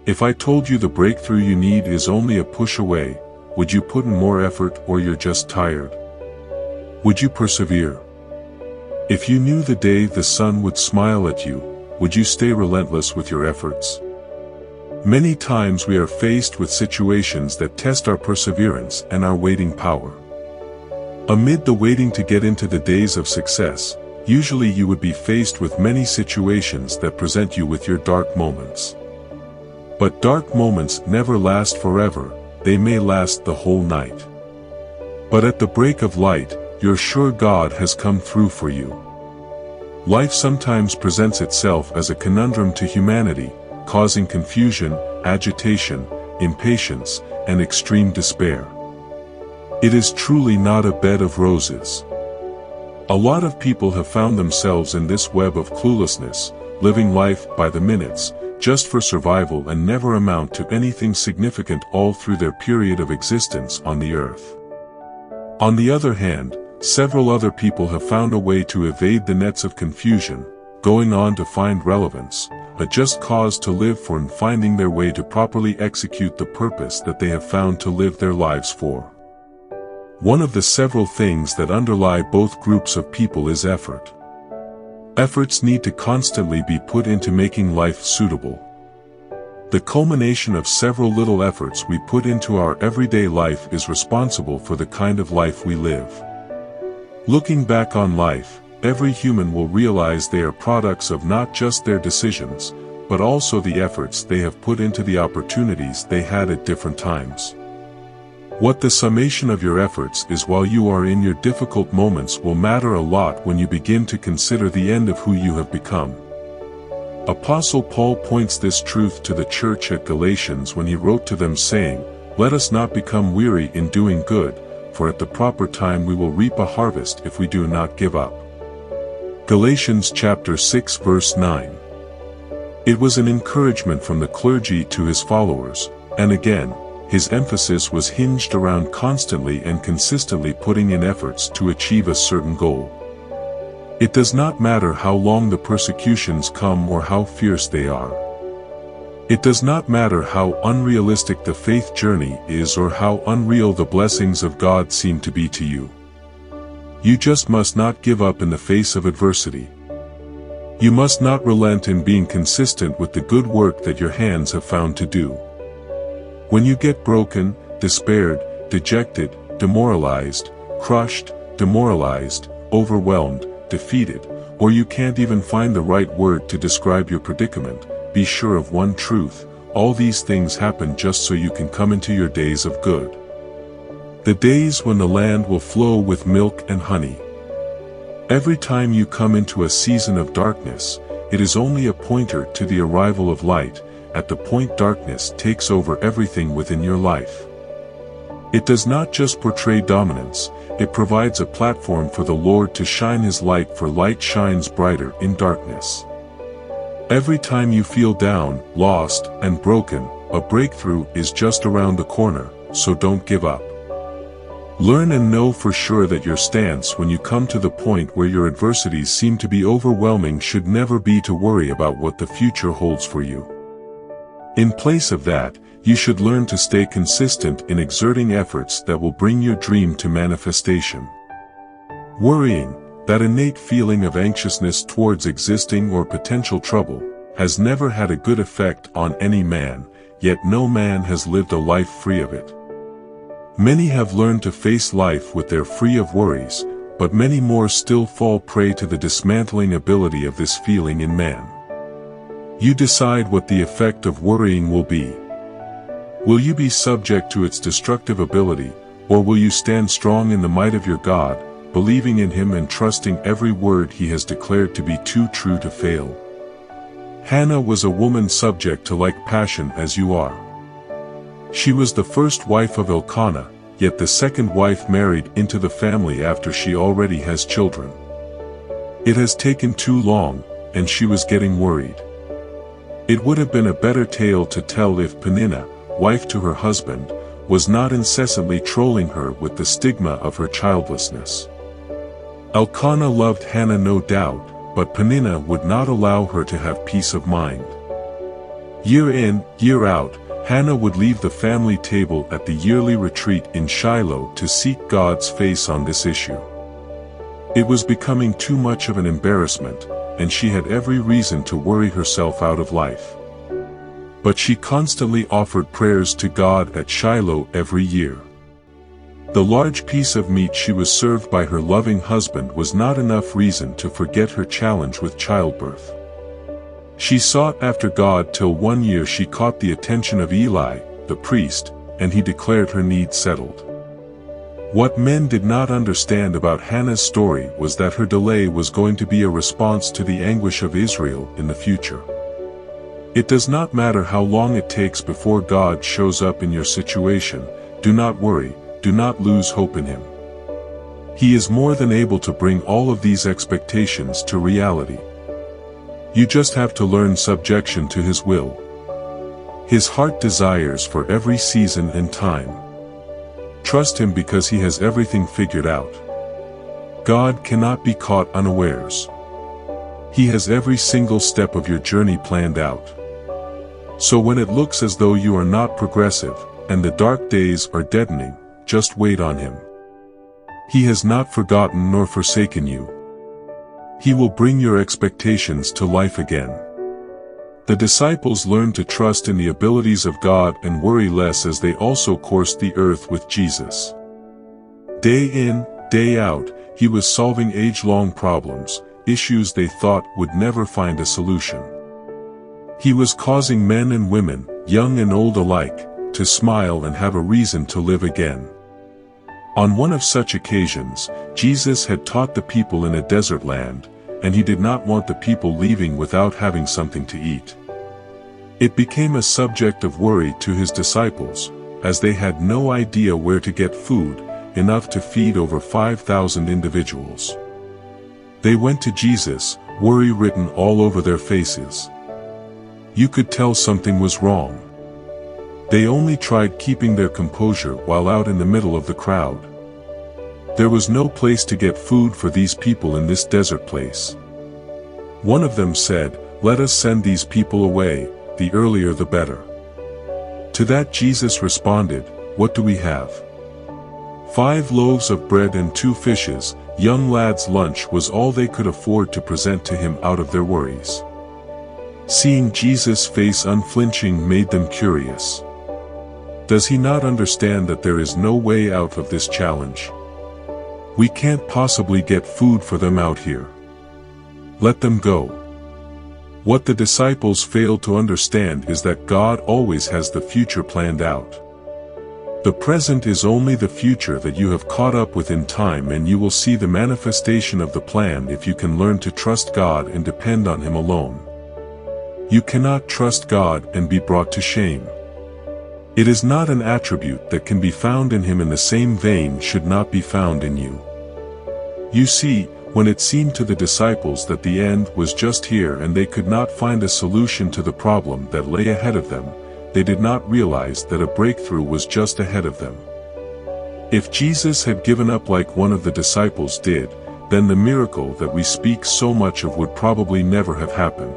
If I told you the breakthrough you need is only a push away, would you put in more effort, or you're just tired? Would you persevere? If you knew the day the sun would smile at you, would you stay relentless with your efforts? Many times we are faced with situations that test our perseverance and our waiting power. Amid the waiting to get into the days of success, usually you would be faced with many situations that present you with your dark moments. But dark moments never last forever, they may last the whole night. But at the break of light, you're sure God has come through for you. Life sometimes presents itself as a conundrum to humanity, causing confusion, agitation, impatience, and extreme despair. It is truly not a bed of roses. A lot of people have found themselves in this web of cluelessness, living life by the minutes, just for survival, and never amount to anything significant all through their period of existence on the earth. On the other hand, several other people have found a way to evade the nets of confusion, going on to find relevance, a just cause to live for, and finding their way to properly execute the purpose that they have found to live their lives for. One of the several things that underlie both groups of people is effort. Efforts need to constantly be put into making life suitable. The culmination of several little efforts we put into our everyday life is responsible for the kind of life we live. Looking back on life, every human will realize they are products of not just their decisions, but also the efforts they have put into the opportunities they had at different times. What the summation of your efforts is while you are in your difficult moments will matter a lot when you begin to consider the end of who you have become. Apostle Paul points this truth to the church at Galatians when he wrote to them saying, "Let us not become weary in doing good, for at the proper time we will reap a harvest if we do not give up." Galatians chapter 6 verse 9. It was an encouragement from the clergy to his followers, and again, his emphasis was hinged around constantly and consistently putting in efforts to achieve a certain goal. It does not matter how long the persecutions come or how fierce they are. It does not matter how unrealistic the faith journey is or how unreal the blessings of God seem to be to you. You just must not give up in the face of adversity. You must not relent in being consistent with the good work that your hands have found to do. When you get broken, despaired, dejected, demoralized, crushed, demoralized, overwhelmed, defeated, or you can't even find the right word to describe your predicament, be sure of one truth: all these things happen just so you can come into your days of good. The days when the land will flow with milk and honey. Every time you come into a season of darkness, it is only a pointer to the arrival of light. At the point darkness takes over everything within your life. It does not just portray dominance, it provides a platform for the Lord to shine His light, for light shines brighter in darkness. Every time you feel down, lost, and broken, a breakthrough is just around the corner, so don't give up. Learn and know for sure that your stance when you come to the point where your adversities seem to be overwhelming should never be to worry about what the future holds for you. In place of that, you should learn to stay consistent in exerting efforts that will bring your dream to manifestation. Worrying, that innate feeling of anxiousness towards existing or potential trouble, has never had a good effect on any man, yet no man has lived a life free of it. Many have learned to face life with their free of worries, but many more still fall prey to the dismantling ability of this feeling in man. You decide what the effect of worrying will be. Will you be subject to its destructive ability, or will you stand strong in the might of your God, believing in Him and trusting every word He has declared to be too true to fail? Hannah was a woman subject to like passion as you are. She was the first wife of Elkanah, yet the second wife married into the family after she already has children. It has taken too long, and she was getting worried. It would have been a better tale to tell if Peninnah, wife to her husband, was not incessantly trolling her with the stigma of her childlessness. Elkanah loved Hannah no doubt, but Peninnah would not allow her to have peace of mind. Year in, year out, Hannah would leave the family table at the yearly retreat in Shiloh to seek God's face on this issue. It was becoming too much of an embarrassment, and she had every reason to worry herself out of life. But she constantly offered prayers to God at Shiloh every year. The large piece of meat she was served by her loving husband was not enough reason to forget her challenge with childbirth. She sought after God till one year she caught the attention of Eli, the priest, and he declared her need settled. What men did not understand about Hannah's story was that her delay was going to be a response to the anguish of Israel in the future. It does not matter how long it takes before God shows up in your situation. Do not worry, do not lose hope in Him. He is more than able to bring all of these expectations to reality. You just have to learn subjection to His will. His heart desires for every season and time. Trust Him because He has everything figured out. God cannot be caught unawares. He has every single step of your journey planned out. So when it looks as though you are not progressive, and the dark days are deadening, just wait on Him. He has not forgotten nor forsaken you. He will bring your expectations to life again. The disciples learned to trust in the abilities of God and worry less as they also coursed the earth with Jesus. Day in, day out, He was solving age-long problems, issues they thought would never find a solution. He was causing men and women, young and old alike, to smile and have a reason to live again. On one of such occasions, Jesus had taught the people in a desert land, and He did not want the people leaving without having something to eat. It became a subject of worry to His disciples, as they had no idea where to get food, enough to feed over 5,000 individuals. They went to Jesus, worry written all over their faces. You could tell something was wrong. They only tried keeping their composure while out in the middle of the crowd. There was no place to get food for these people in this desert place. One of them said, "Let us send these people away, the earlier the better." To that Jesus responded, "What do we have? 5 loaves of bread and 2 fishes, young lads' lunch was all they could afford to present to Him out of their worries." Seeing Jesus' face unflinching made them curious. Does He not understand that there is no way out of this challenge? We can't possibly get food for them out here. Let them go. What the disciples failed to understand is that God always has the future planned out. The present is only the future that you have caught up with in time, and you will see the manifestation of the plan if you can learn to trust God and depend on Him alone. You cannot trust God and be brought to shame. It is not an attribute that can be found in Him in the same vein should not be found in you. You see, when it seemed to the disciples that the end was just here and they could not find a solution to the problem that lay ahead of them, they did not realize that a breakthrough was just ahead of them. If Jesus had given up like one of the disciples did, then the miracle that we speak so much of would probably never have happened.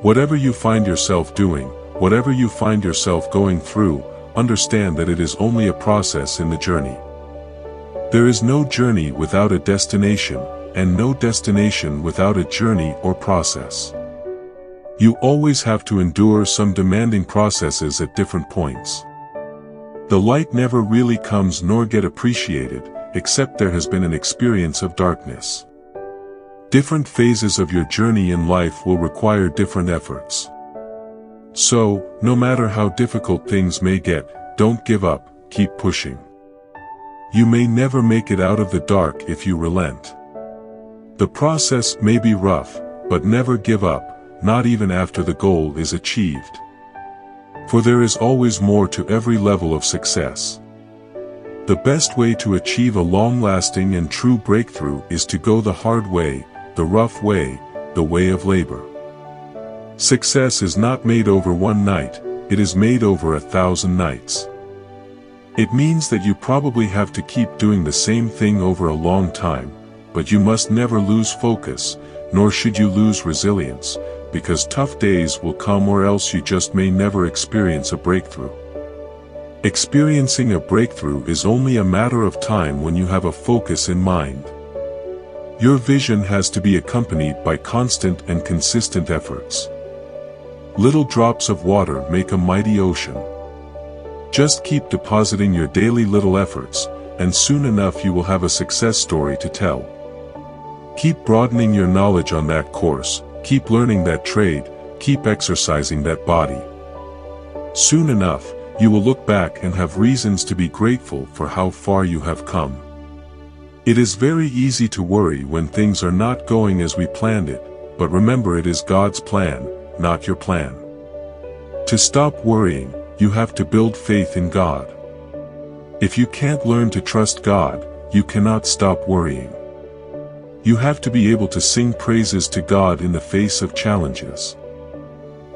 Whatever you find yourself doing, whatever you find yourself going through, understand that it is only a process in the journey. There is no journey without a destination, and no destination without a journey or process. You always have to endure some demanding processes at different points. The light never really comes nor get appreciated, except there has been an experience of darkness. Different phases of your journey in life will require different efforts. So, no matter how difficult things may get, don't give up, keep pushing. You may never make it out of the dark if you relent. The process may be rough, but never give up, not even after the goal is achieved. For there is always more to every level of success. The best way to achieve a long-lasting and true breakthrough is to go the hard way, the rough way, the way of labor. Success is not made over one night, it is made over 1,000 nights. It means that you probably have to keep doing the same thing over a long time, but you must never lose focus, nor should you lose resilience, because tough days will come, or else you just may never experience a breakthrough. Experiencing a breakthrough is only a matter of time when you have a focus in mind. Your vision has to be accompanied by constant and consistent efforts. Little drops of water make a mighty ocean. Just keep depositing your daily little efforts, and soon enough you will have a success story to tell. Keep broadening your knowledge on that course, keep learning that trade, keep exercising that body. Soon enough, you will look back and have reasons to be grateful for how far you have come. It is very easy to worry when things are not going as we planned it, but remember, it is God's plan, not your plan. To stop worrying, you have to build faith in God. If you can't learn to trust God, you cannot stop worrying. You have to be able to sing praises to God in the face of challenges.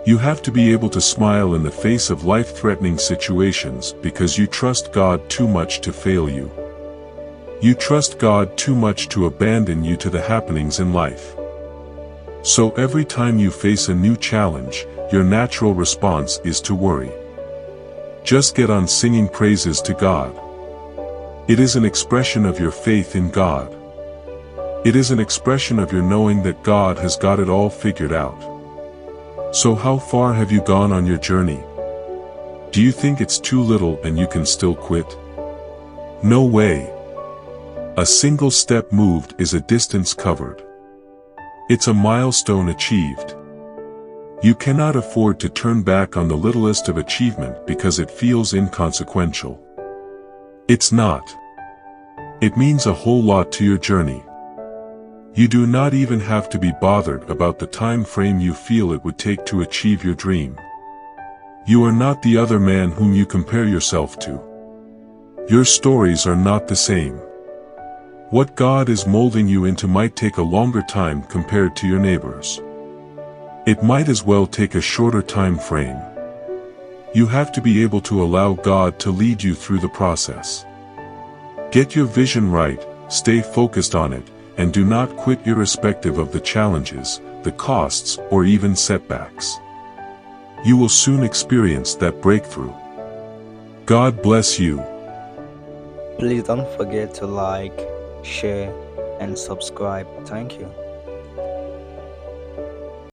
You have to be able to smile in the face of life-threatening situations because you trust God too much to fail you. You trust God too much to abandon you to the happenings in life. So every time you face a new challenge, your natural response is to worry. Just get on singing praises to God. It is an expression of your faith in God. It is an expression of your knowing that God has got it all figured out. So how far have you gone on your journey? Do you think it's too little and you can still quit? No way. A single step moved is a distance covered. It's a milestone achieved. You cannot afford to turn back on the littlest of achievement because it feels inconsequential. It's not. It means a whole lot to your journey. You do not even have to be bothered about the time frame you feel it would take to achieve your dream. You are not the other man whom you compare yourself to. Your stories are not the same. What God is molding you into might take a longer time compared to your neighbors. It might as well take a shorter time frame. You have to be able to allow God to lead you through the process. Get your vision right, stay focused on it, and do not quit irrespective of the challenges, the costs, or even setbacks. You will soon experience that breakthrough. God bless you. Please don't forget to like, share, and subscribe. Thank you.